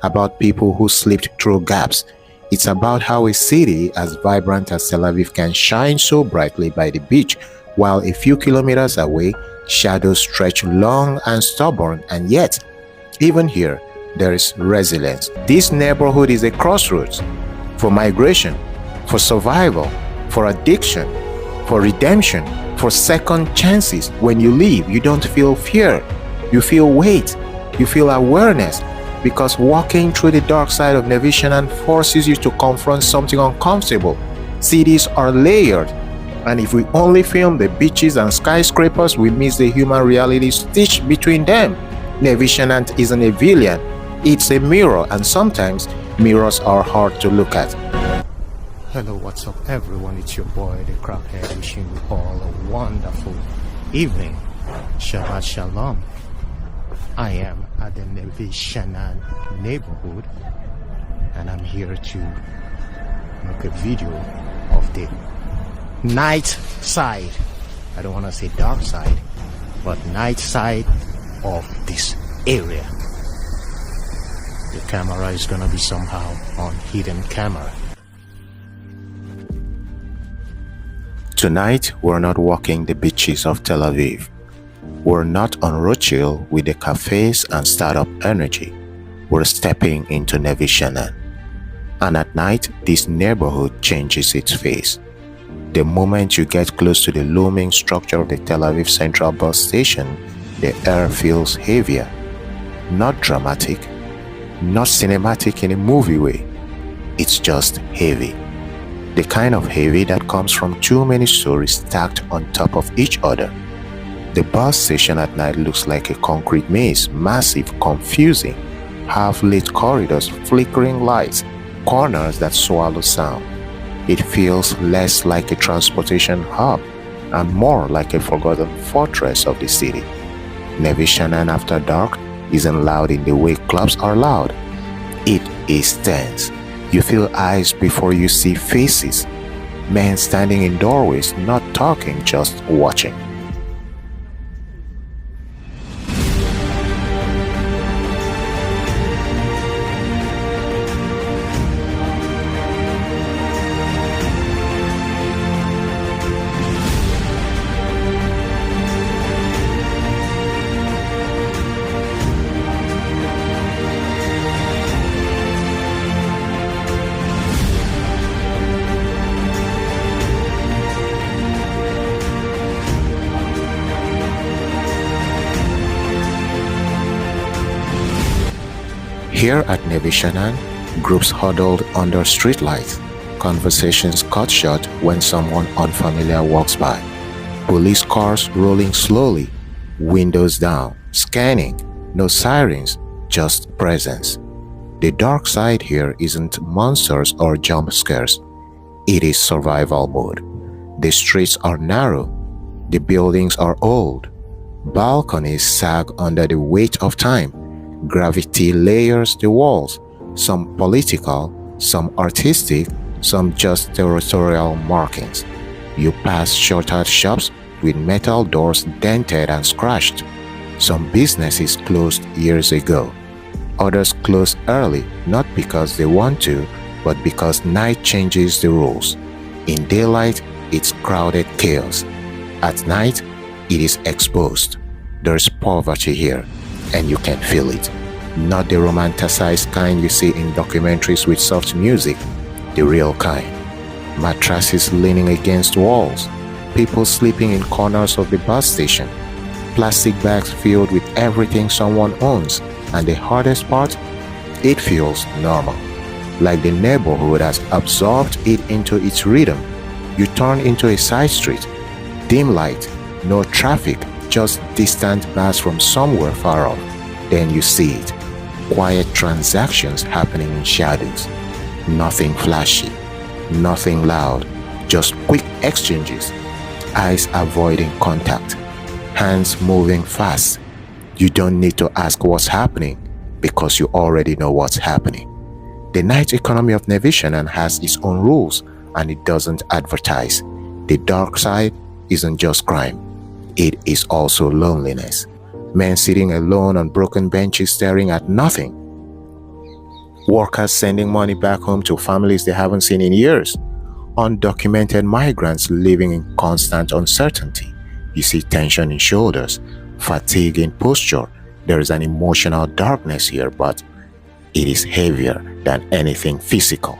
about people who slipped through gaps. It's about how a city as vibrant as Tel Aviv can shine so brightly by the beach, while a few kilometers away, shadows stretch long and stubborn, and yet, even here, there is resilience. This neighborhood is a crossroads for migration, for survival, for addiction, for redemption, for second chances. When you leave, you don't feel fear, you feel weight, you feel awareness, because walking through the dark side of Neve Shanaan forces you to confront something uncomfortable. Cities are layered, and if we only film the beaches and skyscrapers, we miss the human reality stitched between them. Neve Shanaan isn't a villain, it's a mirror, and sometimes mirrors are hard to look at. Hello, what's up everyone? It's your boy, the Crackhead, wishing you all a wonderful evening. Shabbat Shalom. I am at the Neve Shanaan neighborhood, and I'm here to make a video of the night side. I don't want to say dark side, but night side of this area. The camera is gonna be somehow on hidden camera. Tonight, we're not walking the beaches of Tel Aviv. We're not on Rothschild with the cafes and startup energy. We're stepping into Neve Shanaan. And at night, this neighborhood changes its face. The moment you get close to the looming structure of the Tel Aviv Central bus station, the air feels heavier. Not dramatic, not cinematic in a movie way. It's just heavy. The kind of heavy that comes from too many stories stacked on top of each other. The bus station at night looks like a concrete maze, massive, confusing, half-lit corridors, flickering lights, corners that swallow sound. It feels less like a transportation hub and more like a forgotten fortress of the city. Neve Shanaan after dark isn't loud in the way clubs are loud. It is tense. You feel eyes before you see faces. Men standing in doorways, not talking, just watching. Here at Neve Shanaan, groups huddled under streetlights, conversations cut short when someone unfamiliar walks by, police cars rolling slowly, windows down, scanning, no sirens, just presence. The dark side here isn't monsters or jump scares, it is survival mode. The streets are narrow, the buildings are old, balconies sag under the weight of time. Gravity layers the walls, some political, some artistic, some just territorial markings. You pass shuttered shops with metal doors dented and scratched. Some businesses closed years ago. Others close early, not because they want to, but because night changes the rules. In daylight, it's crowded chaos. At night, it is exposed. There's poverty here, and you can feel it. Not the romanticized kind you see in documentaries with soft music, the real kind. Mattresses leaning against walls, people sleeping in corners of the bus station, plastic bags filled with everything someone owns, and the hardest part, it feels normal. Like the neighborhood has absorbed it into its rhythm. You turn into a side street, dim light, no traffic, just distant bars from somewhere far off. Then you see it. Quiet transactions happening in shadows. Nothing flashy, nothing loud, just quick exchanges. Eyes avoiding contact, hands moving fast. You don't need to ask what's happening because you already know what's happening. The night economy of Neve Shanaan has its own rules and it doesn't advertise. The dark side isn't just crime, it is also loneliness. Men sitting alone on broken benches staring at nothing. Workers sending money back home to families they haven't seen in years. Undocumented migrants living in constant uncertainty. You see tension in shoulders, fatigue in posture. There is an emotional darkness here, but it is heavier than anything physical.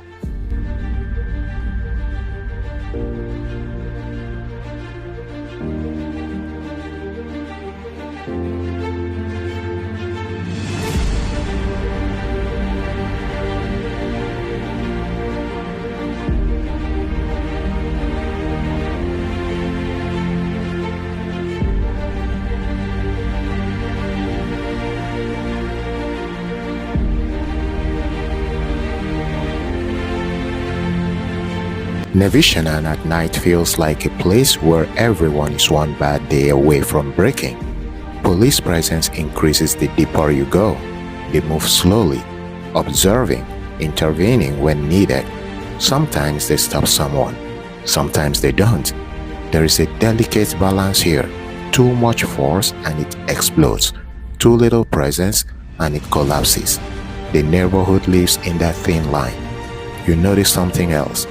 Neve Shanaan at night feels like a place where everyone is one bad day away from breaking. Police presence increases the deeper you go. They move slowly, observing, intervening when needed. Sometimes they stop someone, sometimes they don't. There is a delicate balance here. Too much force and it explodes. Too little presence and it collapses. The neighborhood lives in that thin line. You notice something else.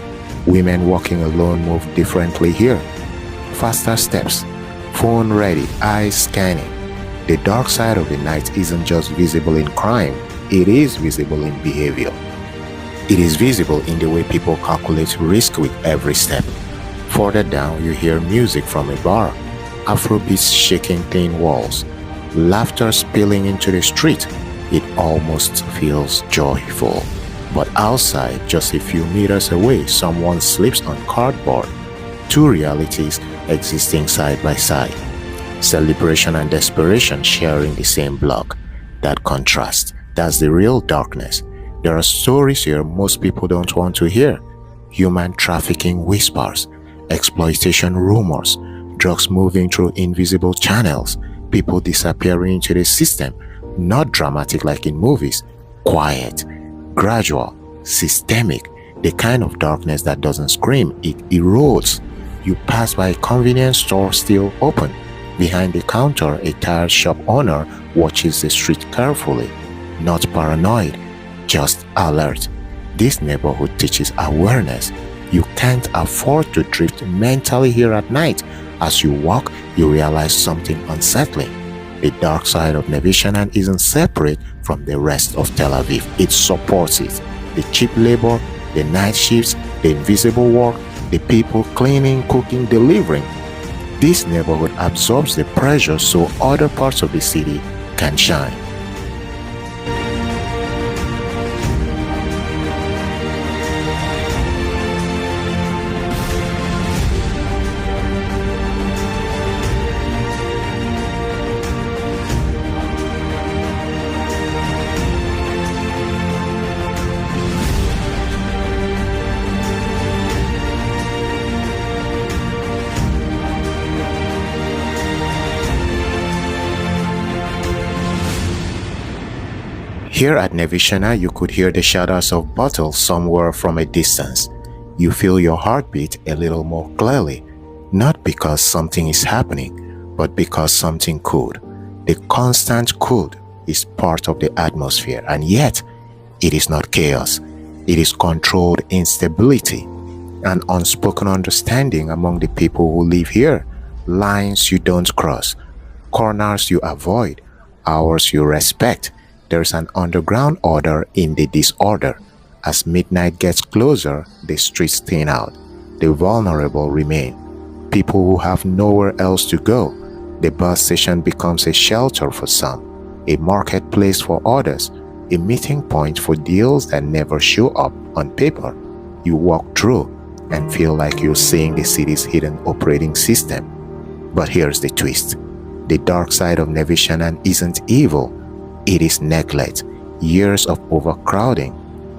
Women walking alone move differently here. Faster steps, phone ready, eyes scanning. The dark side of the night isn't just visible in crime, it is visible in behavior. It is visible in the way people calculate risk with every step. Further down, you hear music from a bar, Afrobeats shaking thin walls, laughter spilling into the street. It almost feels joyful. But outside, just a few meters away, someone sleeps on cardboard. Two realities existing side by side. Celebration and desperation sharing the same block. That contrast, that's the real darkness. There are stories here most people don't want to hear. Human trafficking whispers, exploitation rumors, drugs moving through invisible channels, people disappearing into the system. Not dramatic like in movies, quiet, gradual, systemic, the kind of darkness that doesn't scream, it erodes. You pass by a convenience store still open. Behind the counter, a tired shop owner watches the street carefully. Not paranoid, just alert. This neighborhood teaches awareness. You can't afford to drift mentally here at night. As you walk, you realize something unsettling. The dark side of Neve Shanaan isn't separate from the rest of Tel Aviv. It supports it. The cheap labor, the night shifts, the invisible work, the people cleaning, cooking, delivering. This neighborhood absorbs the pressure so other parts of the city can shine. Here at Neve Shanaan, you could hear the shatters of bottles somewhere from a distance. You feel your heartbeat a little more clearly, not because something is happening, but because something could. The constant could is part of the atmosphere, and yet it is not chaos. It is controlled instability, an unspoken understanding among the people who live here, lines you don't cross, corners you avoid, hours you respect. There's an underground order in the disorder. As midnight gets closer, the streets thin out. The vulnerable remain. People who have nowhere else to go. The bus station becomes a shelter for some, a marketplace for others, a meeting point for deals that never show up on paper. You walk through and feel like you're seeing the city's hidden operating system. But here's the twist. The dark side of Neve Shanaan isn't evil. It is neglect, years of overcrowding,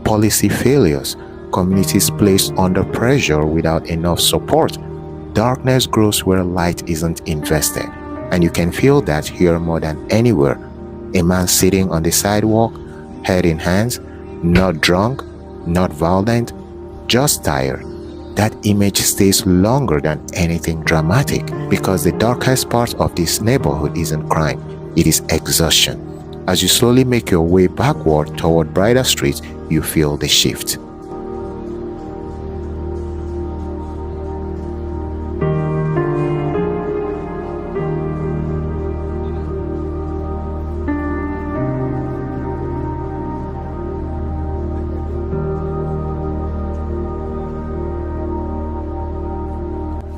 policy failures, communities placed under pressure without enough support. Darkness grows where light isn't invested, and you can feel that here more than anywhere. A man sitting on the sidewalk, head in hands, not drunk, not violent, just tired. That image stays longer than anything dramatic because the darkest part of this neighborhood isn't crime, it is exhaustion. As you slowly make your way backward toward brighter streets, you feel the shift.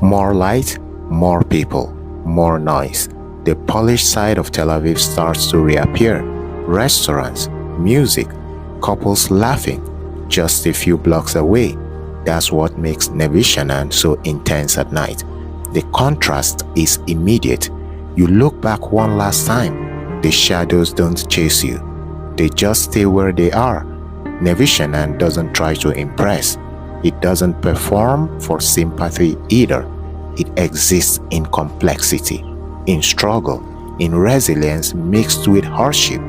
More light, more people, more noise. The polished side of Tel Aviv starts to reappear. Restaurants, music, couples laughing, just a few blocks away. That's what makes Neve Shanaan so intense at night. The contrast is immediate. You look back one last time, the shadows don't chase you. They just stay where they are. Neve Shanaan doesn't try to impress. It doesn't perform for sympathy either. It exists in complexity, in struggle, in resilience mixed with hardship.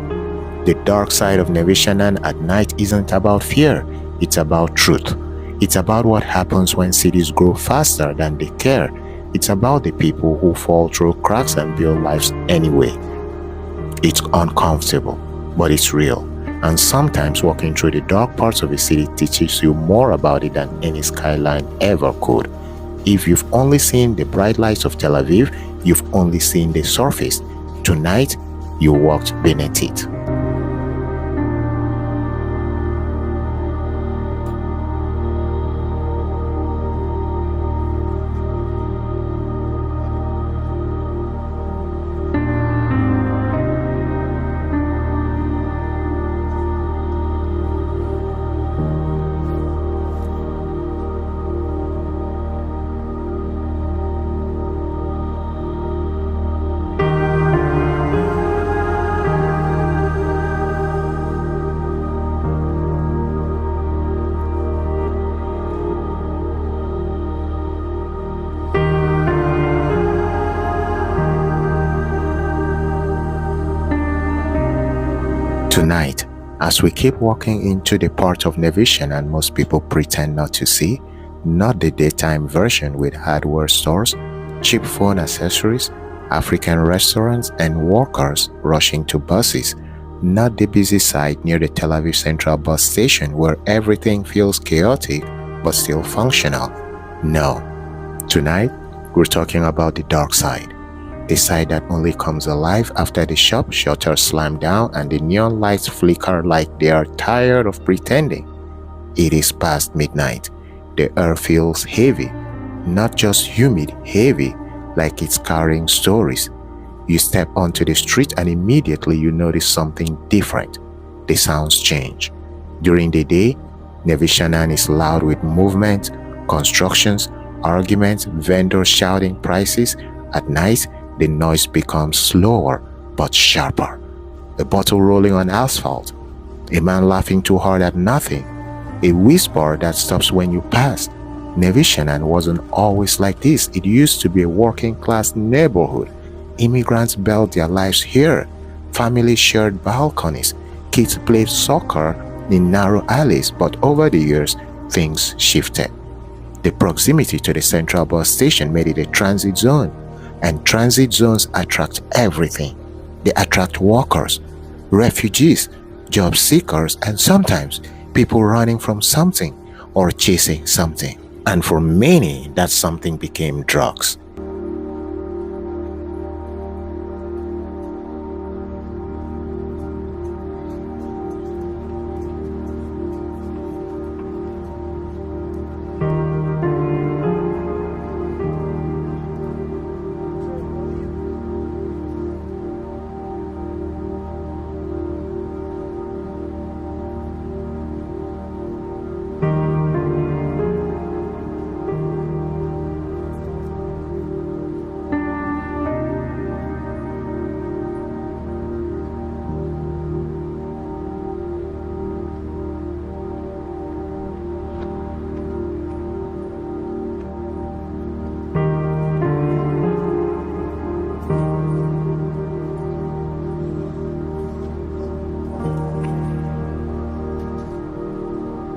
The dark side of Neve Shanaan at night isn't about fear, it's about truth. It's about what happens when cities grow faster than they care. It's about the people who fall through cracks and build lives anyway. It's uncomfortable, but it's real. And sometimes walking through the dark parts of a city teaches you more about it than any skyline ever could. If you've only seen the bright lights of Tel Aviv, you've only seen the surface. Tonight, you walked beneath it. Tonight, as we keep walking into the part of Neve Shanaan most people pretend not to see, not the daytime version with hardware stores, cheap phone accessories, African restaurants, and workers rushing to buses, not the busy side near the Tel Aviv Central bus station where everything feels chaotic but still functional. No. Tonight, we're talking about the dark side. The side that only comes alive after the shop shutters slam down and the neon lights flicker like they are tired of pretending. It is past midnight. The air feels heavy, not just humid, heavy, like it's carrying stories. You step onto the street and immediately you notice something different. The sounds change. During the day, Neve Shanaan is loud with movement, constructions, arguments, vendors shouting prices. At night, the noise becomes slower but sharper. A bottle rolling on asphalt, a man laughing too hard at nothing, a whisper that stops when you pass. Neve Shanaan wasn't always like this. It used to be a working-class neighborhood. Immigrants built their lives here. Families shared balconies. Kids played soccer in narrow alleys, but over the years, things shifted. The proximity to the central bus station made it a transit zone. And transit zones attract everything. They attract workers, refugees, job seekers, and sometimes people running from something or chasing something. And for many, that something became drugs.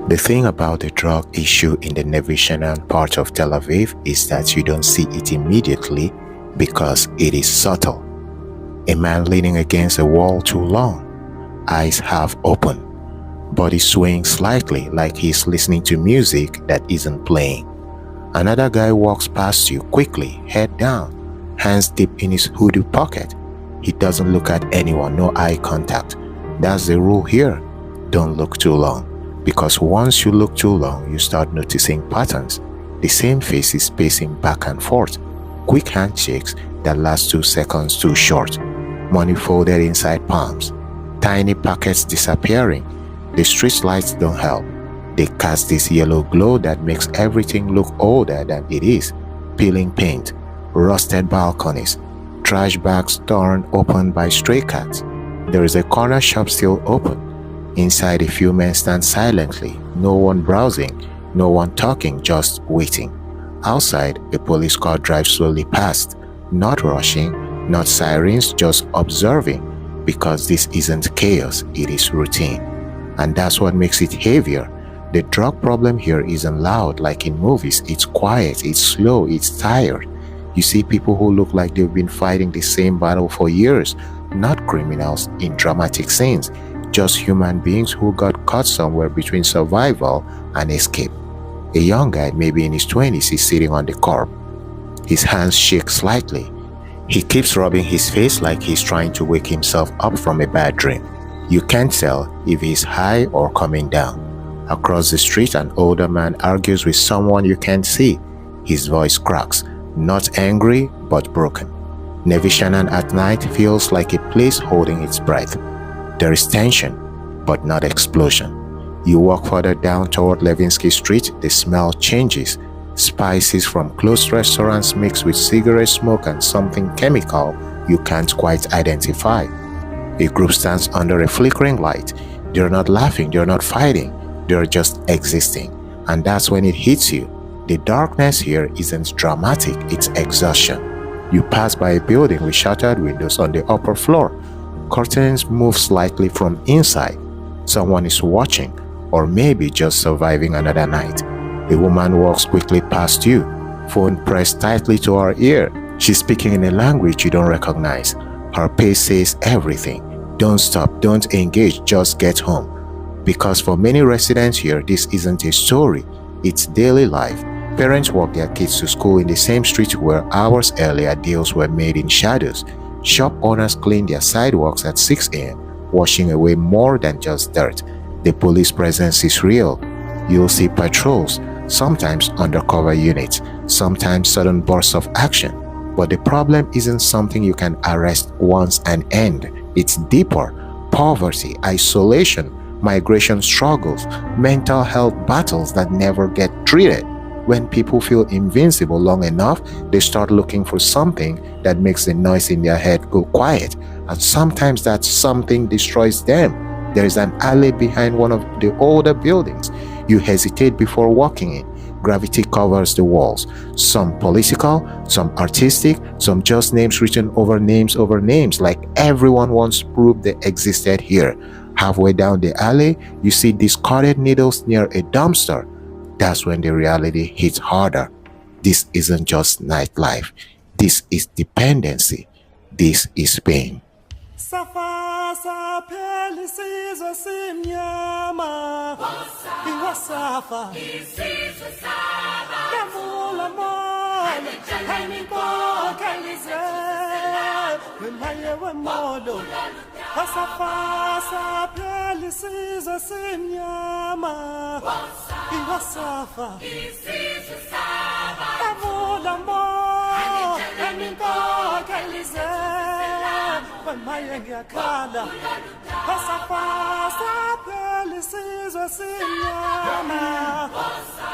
The thing about the drug issue in the Neve Shanaan part of Tel Aviv is that you don't see it immediately because it is subtle. A man leaning against a wall too long, eyes half open, body swaying slightly like he's listening to music that isn't playing. Another guy walks past you quickly, head down, hands deep in his hoodie pocket. He doesn't look at anyone, no eye contact. That's the rule here. Don't look too long, because once you look too long, you start noticing patterns. The same faces pacing back and forth, quick handshakes that last 2 seconds too short, money folded inside palms, tiny packets disappearing. The street lights don't help. They cast this yellow glow that makes everything look older than it is. Peeling paint, rusted balconies, trash bags torn open by stray cats. There is a corner shop still open. Inside, a few men stand silently, no one browsing, no one talking, just waiting. Outside, a police car drives slowly past, not rushing, not sirens, just observing, because this isn't chaos, it is routine. And that's what makes it heavier. The drug problem here isn't loud like in movies. It's quiet, it's slow, it's tired. You see people who look like they've been fighting the same battle for years, not criminals in dramatic scenes, just human beings who got caught somewhere between survival and escape. A young guy, maybe in his 20s, is sitting on the curb. His hands shake slightly. He keeps rubbing his face like he's trying to wake himself up from a bad dream. You can't tell if he's high or coming down. Across the street, an older man argues with someone you can't see. His voice cracks, not angry, but broken. Neve Shanaan at night feels like a place holding its breath. There is tension, but not explosion. You walk further down toward Levinsky Street, the smell changes. Spices from closed restaurants mixed with cigarette smoke and something chemical you can't quite identify. A group stands under a flickering light. They're not laughing, they're not fighting. They're just existing, and that's when it hits you. The darkness here isn't dramatic, it's exhaustion. You pass by a building with shattered windows on the upper floor. Curtains move slightly from inside. Someone is watching, or maybe just surviving another night. A woman walks quickly past you, phone pressed tightly to her ear. She's speaking in a language you don't recognize. Her pace says everything. Don't stop, don't engage, just get home. Because for many residents here, this isn't a story, it's daily life. Parents walk their kids to school in the same street where hours earlier deals were made in shadows. Shop owners clean their sidewalks at 6 a.m., washing away more than just dirt. The police presence is real. You'll see patrols, sometimes undercover units, sometimes sudden bursts of action. But the problem isn't something you can arrest once and end. It's deeper. Poverty, isolation, migration struggles, mental health battles that never get treated. When people feel invincible long enough, they start looking for something that makes the noise in their head go quiet, and sometimes that something destroys them. There is an alley behind one of the older buildings. You hesitate before walking in. Gravity covers the walls. Some political, some artistic, some just names written over names, like everyone once proved they existed here. Halfway down the alley, you see discarded needles near a dumpster. That's when the reality hits harder. This isn't just nightlife. This is dependency. This is pain. Safa saphela isizwe simnyama iwasafa isizwe saba yavula moya ayinkokhelize wemaye wemolo safa saphela isizwe simnyama iwasafa isizwe saba yavula moya ayinkokhelize wemaye ngiyakhala safa phela isizwe simnyama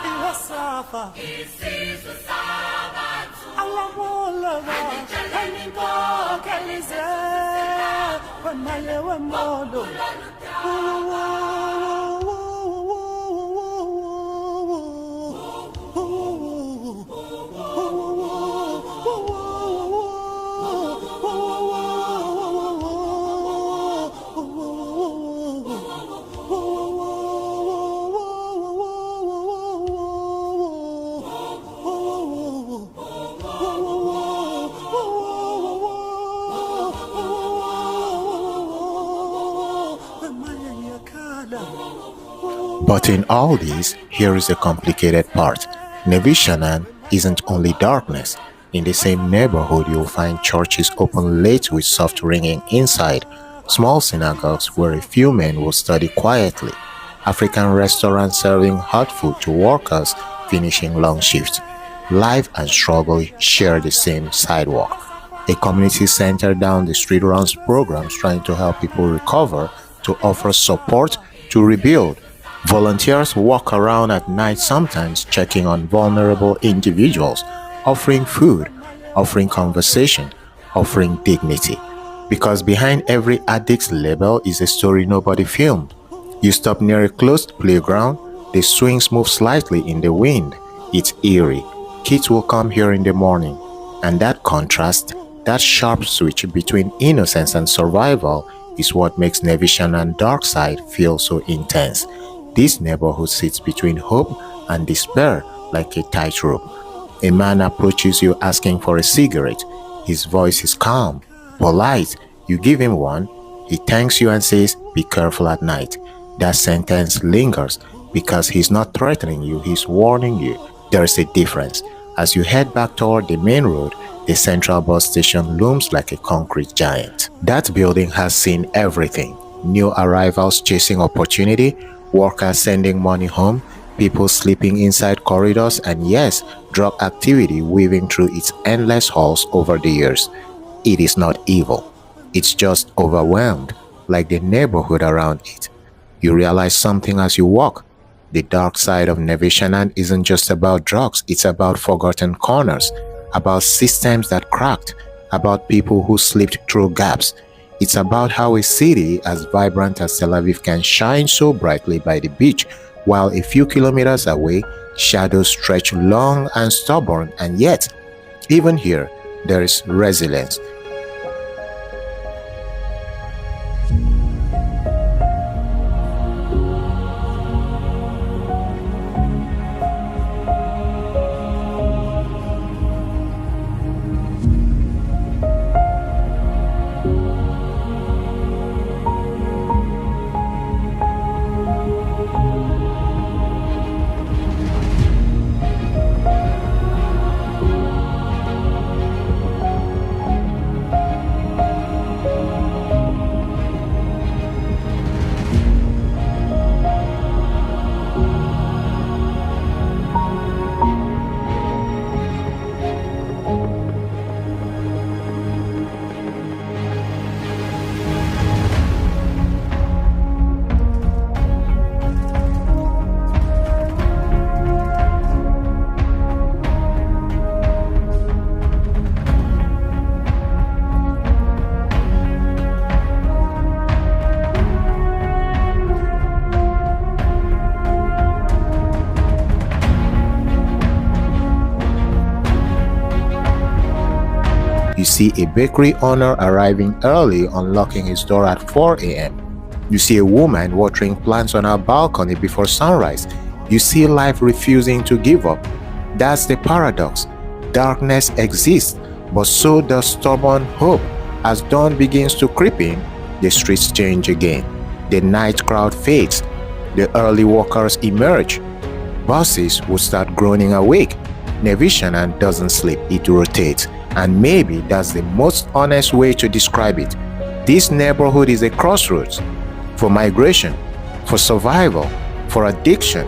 iwasafa isizwe sabantu awabulwa ayinkokhelize wemaye wemolo But in all this, here is the complicated part. Neve Shanaan isn't only darkness. In the same neighborhood, you'll find churches open late with soft ringing inside, small synagogues where a few men will study quietly, African restaurants serving hot food to workers finishing long shifts. Life and struggle share the same sidewalk. A community center down the street runs programs trying to help people recover, to offer support, to rebuild. Volunteers walk around at night sometimes checking on vulnerable individuals, offering food, offering conversation, offering dignity. Because behind every addict's label is a story nobody filmed. You stop near a closed playground, the swings move slightly in the wind. It's eerie. Kids will come here in the morning. And that contrast, that sharp switch between innocence and survival is what makes Neve Shanaan's dark side feel so intense. This neighborhood sits between hope and despair like a tightrope. A man approaches you asking for a cigarette. His voice is calm, polite. You give him one. He thanks you and says, "Be careful at night." That sentence lingers because he's not threatening you, he's warning you. There is a difference. As you head back toward the main road, the central bus station looms like a concrete giant. That building has seen everything. New arrivals chasing opportunity, workers sending money home, people sleeping inside corridors, and yes, drug activity weaving through its endless halls over the years. It is not evil. It's just overwhelmed, like the neighborhood around it. You realize something as you walk. The dark side of Neve Shanaan isn't just about drugs, it's about forgotten corners, about systems that cracked, about people who slipped through gaps. It's about how a city as vibrant as Tel Aviv can shine so brightly by the beach, while a few kilometers away, shadows stretch long and stubborn, and yet, even here, there is resilience. You see a bakery owner arriving early, unlocking his door at 4 a.m. You see a woman watering plants on her balcony before sunrise. You see life refusing to give up. That's the paradox. Darkness exists, but so does stubborn hope. As dawn begins to creep in, the streets change again. The night crowd fades. The early walkers emerge. Buses will start groaning awake. Neve Shanaan doesn't sleep, it rotates. And maybe that's the most honest way to describe it. This neighborhood is a crossroads for migration, for survival, for addiction,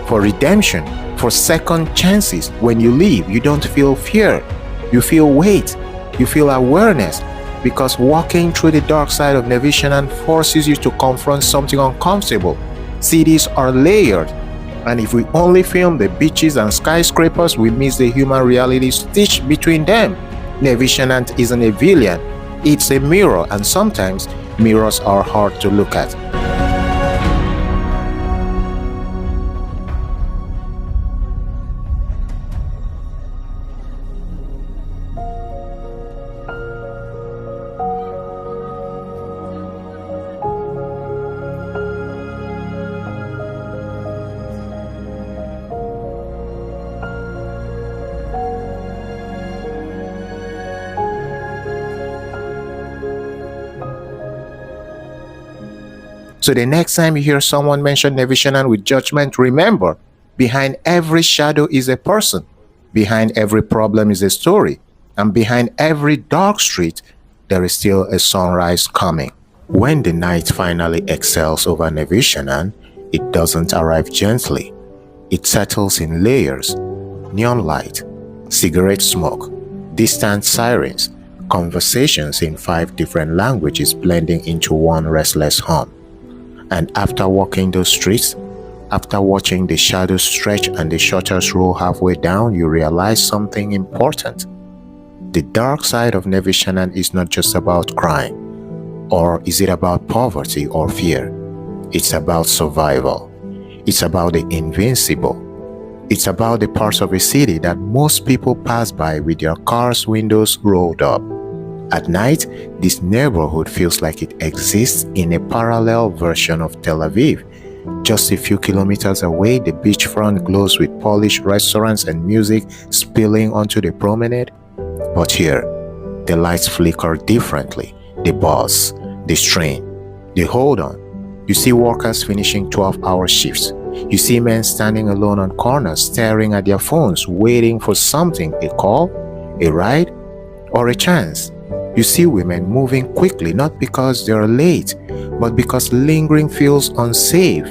for redemption, for second chances. When you leave, you don't feel fear. You feel weight. You feel awareness. Because walking through the dark side of Neve Shanaan forces you to confront something uncomfortable. Cities are layered. And if we only film the beaches and skyscrapers, we miss the human reality stitched between them. Neve Shanaan isn't a villain, it's a mirror, and sometimes mirrors are hard to look at. So the next time you hear someone mention Neve Shanaan with judgment, remember, behind every shadow is a person. Behind every problem is a story. And behind every dark street, there is still a sunrise coming. When the night finally exhales over Neve Shanaan, it doesn't arrive gently. It settles in layers: neon light, cigarette smoke, distant sirens, conversations in 5 different languages blending into one restless hum. And after walking those streets, after watching the shadows stretch and the shutters roll halfway down, you realize something important. The dark side of Neve Shanaan is not just about crime, or is it about poverty or fear? It's about survival. It's about the invincible. It's about the parts of a city that most people pass by with their cars' windows rolled up. At night, this neighborhood feels like it exists in a parallel version of Tel Aviv. Just a few kilometers away, the beachfront glows with polished restaurants and music spilling onto the promenade. But here, the lights flicker differently. The buzz, the strain, the hold on. You see workers finishing 12-hour shifts. You see men standing alone on corners, staring at their phones, waiting for something: a call, a ride, or a chance. You see women moving quickly, not because they are late, but because lingering feels unsafe.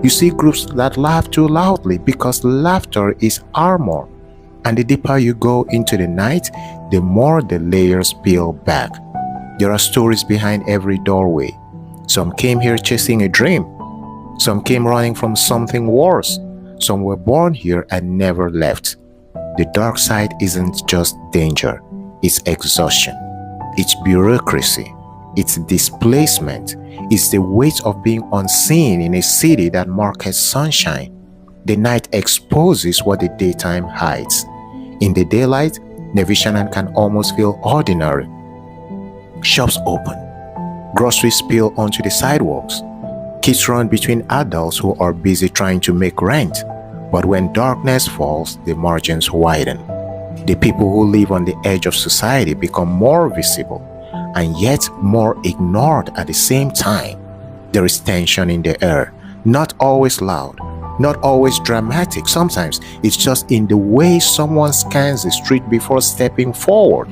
You see groups that laugh too loudly because laughter is armor. And the deeper you go into the night, the more the layers peel back. There are stories behind every doorway. Some came here chasing a dream. Some came running from something worse. Some were born here and never left. The dark side isn't just danger, it's exhaustion. It's bureaucracy. It's displacement. It's the weight of being unseen in a city that markets sunshine. The night exposes what the daytime hides. In the daylight, Neve Shanaan can almost feel ordinary. Shops open. Groceries spill onto the sidewalks. Kids run between adults who are busy trying to make rent. But when darkness falls, the margins widen. The people who live on the edge of society become more visible and yet more ignored at the same time. There is tension in the air, not always loud, not always dramatic. Sometimes it's just in the way someone scans the street before stepping forward.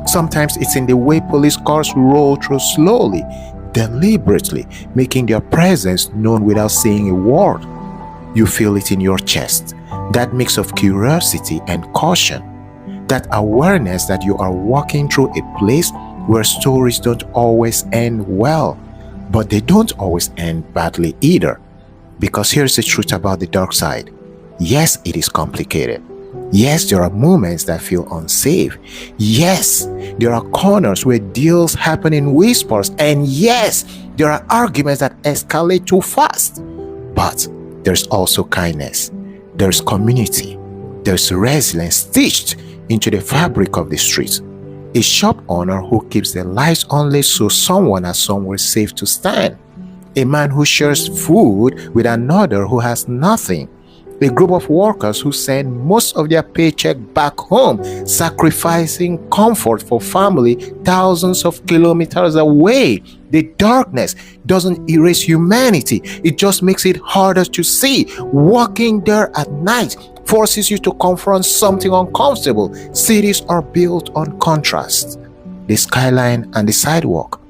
Sometimes it's in the way police cars roll through slowly, deliberately, making their presence known without saying a word. You feel it in your chest, that mix of curiosity and caution. That awareness that you are walking through a place where stories don't always end well, but they don't always end badly either. Because here's the truth about the dark side. Yes, it is complicated. Yes, there are moments that feel unsafe. Yes, there are corners where deals happen in whispers. And yes, there are arguments that escalate too fast. But there's also kindness. There's community. There's resilience stitched into the fabric of the streets. A shop owner who keeps the lights on lit so someone has somewhere safe to stand. A man who shares food with another who has nothing. A group of workers who send most of their paycheck back home, sacrificing comfort for family thousands of kilometers away. The darkness doesn't erase humanity, it just makes it harder to see. Walking there at night forces you to confront something uncomfortable. Cities are built on contrast. The skyline and the sidewalk,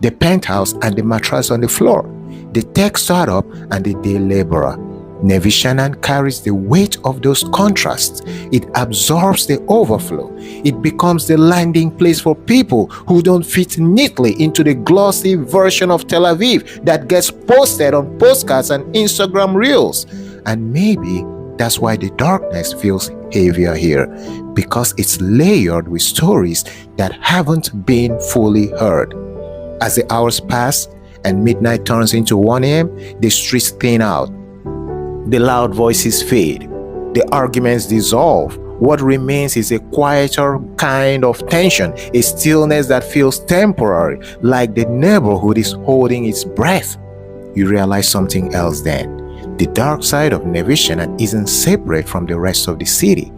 the penthouse and the mattress on the floor, the tech startup and the day laborer. Neve Shanaan carries the weight of those contrasts. It absorbs the overflow. It becomes the landing place for people who don't fit neatly into the glossy version of Tel Aviv that gets posted on postcards and Instagram reels. And maybe that's why the darkness feels heavier here, because it's layered with stories that haven't been fully heard. As the hours pass and midnight turns into 1 a.m., the streets thin out. The loud voices fade. The arguments dissolve. What remains is a quieter kind of tension, a stillness that feels temporary, like the neighborhood is holding its breath. You realize something else then. The dark side of Neve Shanaan isn't separate from the rest of the city.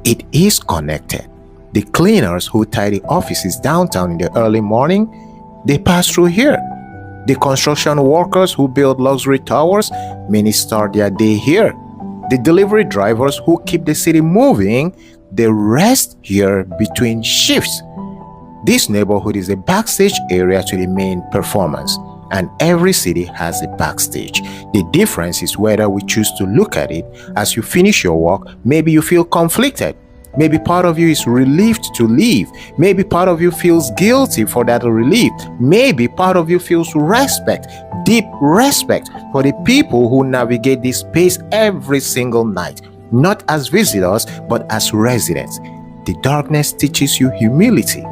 It is connected. The cleaners who tidy offices downtown in the early morning, they pass through here. The construction workers who build luxury towers, many start their day here. The delivery drivers who keep the city moving, they rest here between shifts. This neighborhood is a backstage area to the main performance, and every city has a backstage. The difference is whether we choose to look at it. As you finish your work, maybe you feel conflicted. Maybe part of you is relieved to leave. Maybe part of you feels guilty for that relief. Maybe part of you feels respect, deep respect for the people who navigate this space every single night, not as visitors, but as residents. The darkness teaches you humility.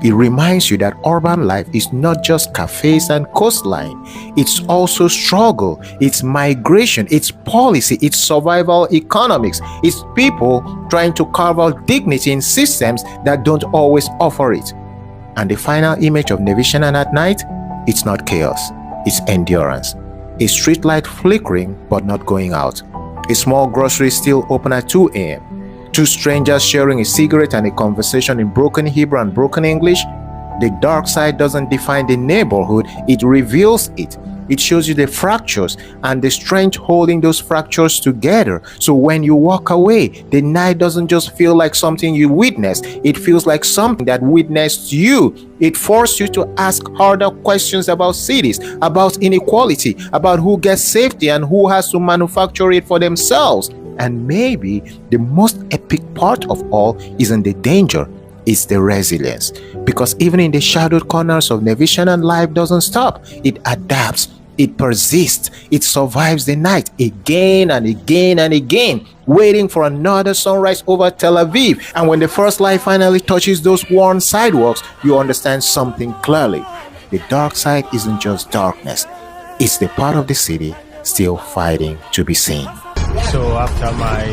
It reminds you that urban life is not just cafes and coastline. It's also struggle, it's migration, it's policy, it's survival economics. It's people trying to carve out dignity in systems that don't always offer it. And the final image of Neve Shanaan at night, it's not chaos, it's endurance. A streetlight flickering but not going out. A small grocery still open at 2 a.m. Two strangers sharing a cigarette and a conversation in broken Hebrew and broken English. The dark side doesn't define the neighborhood, it reveals it. It shows you the fractures and the strength holding those fractures together. So when you walk away, the night doesn't just feel like something you witnessed, it feels like something that witnessed you. It forced you to ask harder questions about cities, about inequality, about who gets safety and who has to manufacture it for themselves. And maybe the most epic part of all isn't the danger, it's the resilience. Because even in the shadowed corners of Neve Shanaan, life doesn't stop. It adapts, it persists, it survives the night again and again and again, waiting for another sunrise over Tel Aviv. And when the first light finally touches those worn sidewalks, you understand something clearly. The dark side isn't just darkness, it's the part of the city still fighting to be seen. So after my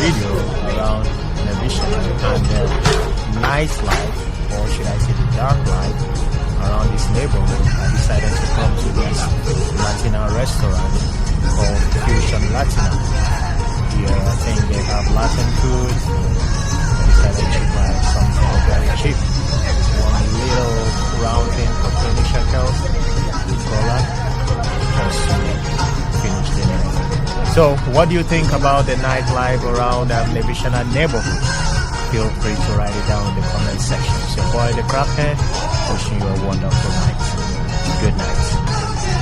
video around Neve Shanaan and the nightlife, or should I say the dark life around this neighborhood, I decided to come to this Latina restaurant called Fusion Latina. Here I think they have Latin food. I decided to buy something very cheap. One little round thing for 20 shekels with cola, just to finish the night. So, what do you think about the nightlife around Neve Shanaan neighborhood? Feel free to write it down in the comment section. So, boy, the Crackhead, wishing you a wonderful night. Good night.